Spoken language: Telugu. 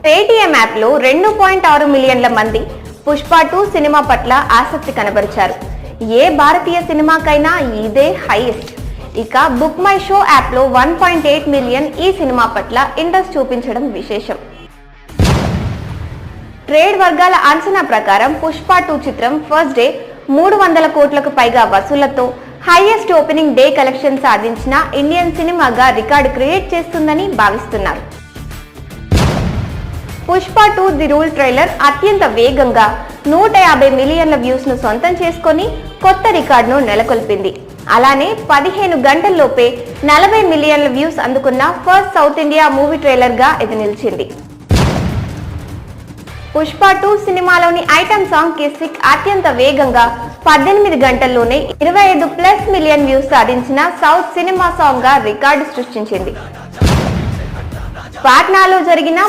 పేటీఎం యాప్ లో 2.6 మిలియన్ల మంది పుష్ప 2 సినిమా పట్ల ఆసక్తి కనబరిచారు. ఏ భారతీయ సినిమాకైనా ఇదే హైయెస్ట్. ఇక బుక్ మై షో యాప్ లో 1.8 మిలియన్ ఈ సినిమా పట్ల ఇంట్రెస్ట్ చూపించడం విశేషం. ట్రేడ్ వర్గాల అంచనా ప్రకారం పుష్ప 2 చిత్రం ఫస్ట్ డే 300 కోట్లకు పైగా వసూళ్లతో హైయెస్ట్ ఓపెనింగ్ డే కలెక్షన్ సాధించిన ఇండియన్ సినిమాగా రికార్డు క్రియేట్ చేస్తుందని భావిస్తున్నారు. పుష్ప 2 ది రూల్ ట్రైలర్ అత్యంత వేగంగా 150 మిలియన్ల వ్యూస్ ను సొంతం చేసుకొని కొత్త రికార్డును నెలకొల్పింది. అలానే 15 గంటల్లోపే 40 మిలియన్ల వ్యూస్ అందుకున్న first south India movie trailer గా ఇది నిలిచింది. పుష్ప 2 సినిమాలోని ఐటమ్ సాంగ్ కిసిక్ అత్యంత వేగంగా 18 గంటల్లోనే 25+ మిలియన్ వ్యూస్ సాధించిన సౌత్ సినిమా సాంగ్ గా రికార్డు సృష్టించింది. పాట్నాలో జరిగిన